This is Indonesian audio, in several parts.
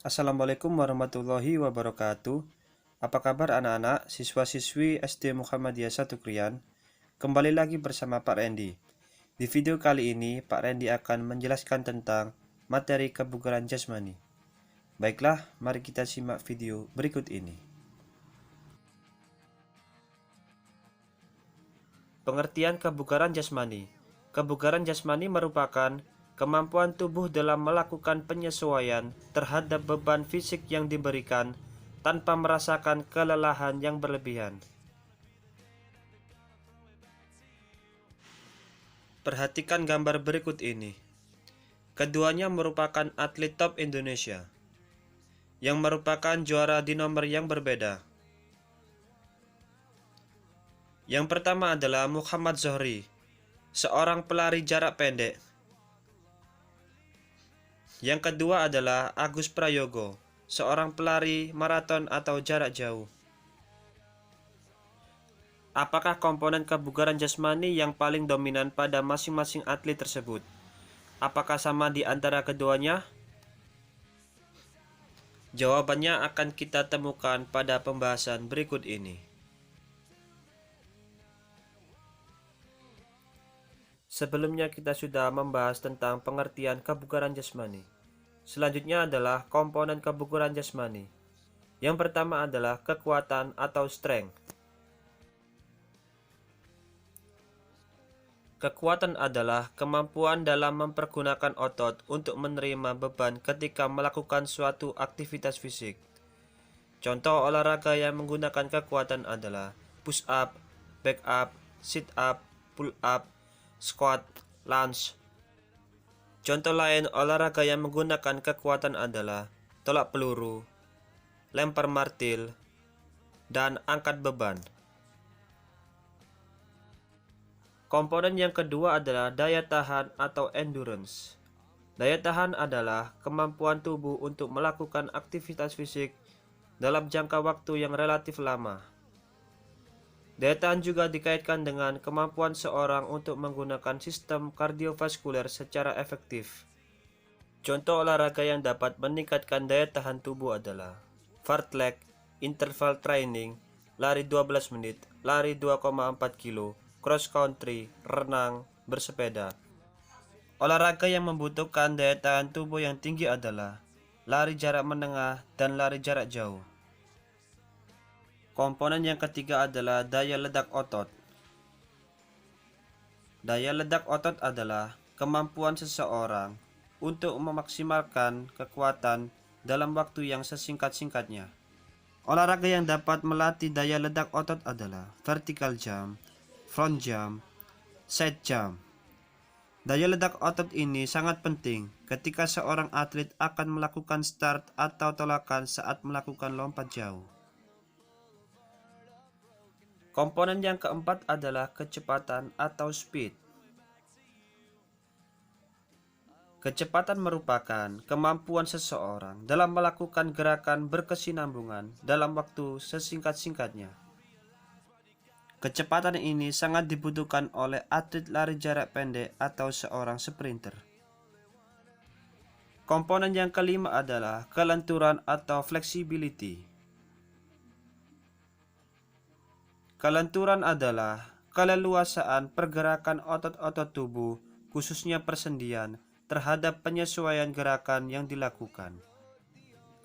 Assalamualaikum warahmatullahi wabarakatuh. Apa kabar anak-anak, siswa-siswi SD Muhammadiyah 1 Krian? Kembali lagi bersama Pak Randy. Di video kali ini, Pak Randy akan menjelaskan tentang materi kebugaran jasmani. Baiklah, mari kita simak video berikut ini. Pengertian kebugaran jasmani. Kebugaran jasmani merupakan kemampuan tubuh dalam melakukan penyesuaian terhadap beban fisik yang diberikan tanpa merasakan kelelahan yang berlebihan. Perhatikan gambar berikut ini. Keduanya merupakan atlet top Indonesia yang merupakan juara di nomor yang berbeda. Yang pertama adalah Muhammad Zohri, seorang pelari jarak pendek. Yang kedua adalah Agus Prayogo, seorang pelari maraton atau jarak jauh. Apakah komponen kebugaran jasmani yang paling dominan pada masing-masing atlet tersebut? Apakah sama di antara keduanya? Jawabannya akan kita temukan pada pembahasan berikut ini. Sebelumnya kita sudah membahas tentang pengertian kebugaran jasmani. Selanjutnya adalah komponen kebugaran jasmani. Yang pertama adalah kekuatan atau strength. Kekuatan adalah kemampuan dalam mempergunakan otot untuk menerima beban ketika melakukan suatu aktivitas fisik. Contoh olahraga yang menggunakan kekuatan adalah push up, back up, sit up, pull up, squat, lunge. Contoh lain olahraga yang menggunakan kekuatan adalah tolak peluru, lempar martil, dan angkat beban. Komponen yang kedua adalah daya tahan atau endurance. Daya tahan adalah kemampuan tubuh untuk melakukan aktivitas fisik dalam jangka waktu yang relatif lama. Daya tahan juga dikaitkan dengan kemampuan seorang untuk menggunakan sistem kardiovaskuler secara efektif. Contoh olahraga yang dapat meningkatkan daya tahan tubuh adalah fartlek, interval training, lari 12 menit, lari 2,4 kilo, cross country, renang, bersepeda. Olahraga yang membutuhkan daya tahan tubuh yang tinggi adalah lari jarak menengah dan lari jarak jauh. Komponen yang ketiga adalah daya ledak otot. Daya ledak otot adalah kemampuan seseorang untuk memaksimalkan kekuatan dalam waktu yang sesingkat-singkatnya. Olahraga yang dapat melatih daya ledak otot adalah vertical jump, front jump, side jump. Daya ledak otot ini sangat penting ketika seorang atlet akan melakukan start atau tolakan saat melakukan lompat jauh. Komponen yang keempat adalah kecepatan atau speed. Kecepatan merupakan kemampuan seseorang dalam melakukan gerakan berkesinambungan dalam waktu sesingkat-singkatnya. Kecepatan ini sangat dibutuhkan oleh atlet lari jarak pendek atau seorang sprinter. Komponen yang kelima adalah kelenturan atau flexibility. Kelenturan adalah keleluasaan pergerakan otot-otot tubuh, khususnya persendian, terhadap penyesuaian gerakan yang dilakukan.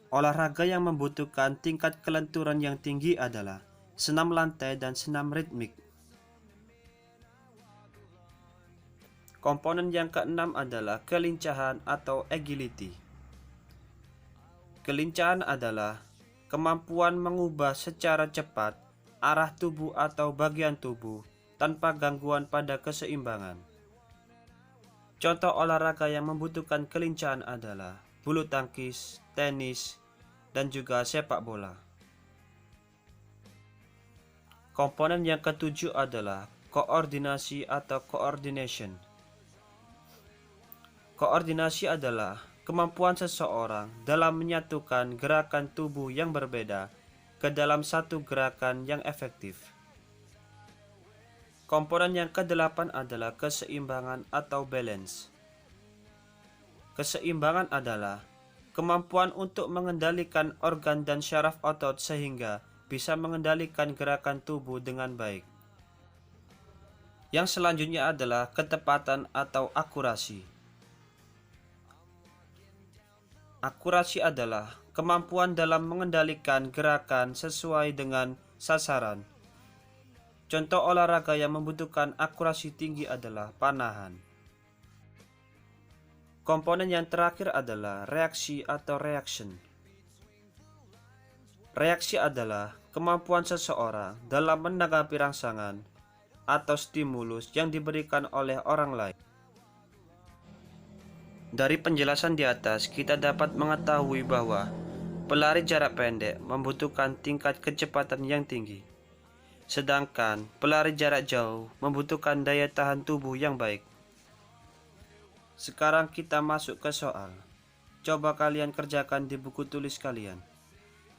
Olahraga yang membutuhkan tingkat kelenturan yang tinggi adalah senam lantai dan senam ritmik. Komponen yang keenam adalah kelincahan atau agility. Kelincahan adalah kemampuan mengubah secara cepat arah tubuh atau bagian tubuh tanpa gangguan pada keseimbangan. Contoh olahraga yang membutuhkan kelincahan adalah bulu tangkis, tenis, dan juga sepak bola. Komponen yang ketujuh adalah koordinasi atau coordination. Koordinasi adalah kemampuan seseorang dalam menyatukan gerakan tubuh yang berbeda ke dalam satu gerakan yang efektif. Komponen yang kedelapan adalah keseimbangan atau balance. Keseimbangan adalah kemampuan untuk mengendalikan organ dan syaraf otot sehingga bisa mengendalikan gerakan tubuh dengan baik. Yang selanjutnya adalah ketepatan atau akurasi. Akurasi adalah kemampuan dalam mengendalikan gerakan sesuai dengan sasaran. Contoh olahraga yang membutuhkan akurasi tinggi adalah panahan. Komponen yang terakhir adalah reaksi atau reaction. Reaksi adalah kemampuan seseorang dalam menanggapi rangsangan atau stimulus yang diberikan oleh orang lain. Dari penjelasan di atas, kita dapat mengetahui bahwa pelari jarak pendek membutuhkan tingkat kecepatan yang tinggi, sedangkan pelari jarak jauh membutuhkan daya tahan tubuh yang baik. Sekarang kita masuk ke soal. Coba kalian kerjakan di buku tulis kalian.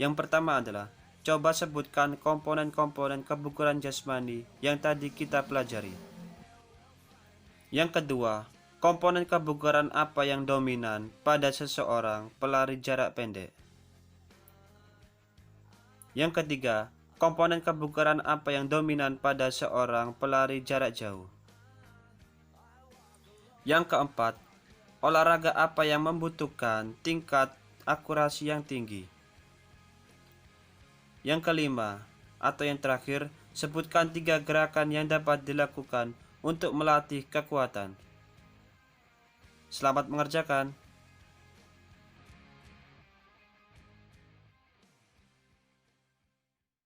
Yang pertama adalah, coba sebutkan komponen-komponen kebugaran jasmani yang tadi kita pelajari. Yang kedua, komponen kebugaran apa yang dominan pada seseorang pelari jarak pendek? Yang ketiga, komponen kebugaran apa yang dominan pada seorang pelari jarak jauh? Yang keempat, olahraga apa yang membutuhkan tingkat akurasi yang tinggi? Yang kelima, atau yang terakhir, sebutkan 3 gerakan yang dapat dilakukan untuk melatih kekuatan. Selamat mengerjakan.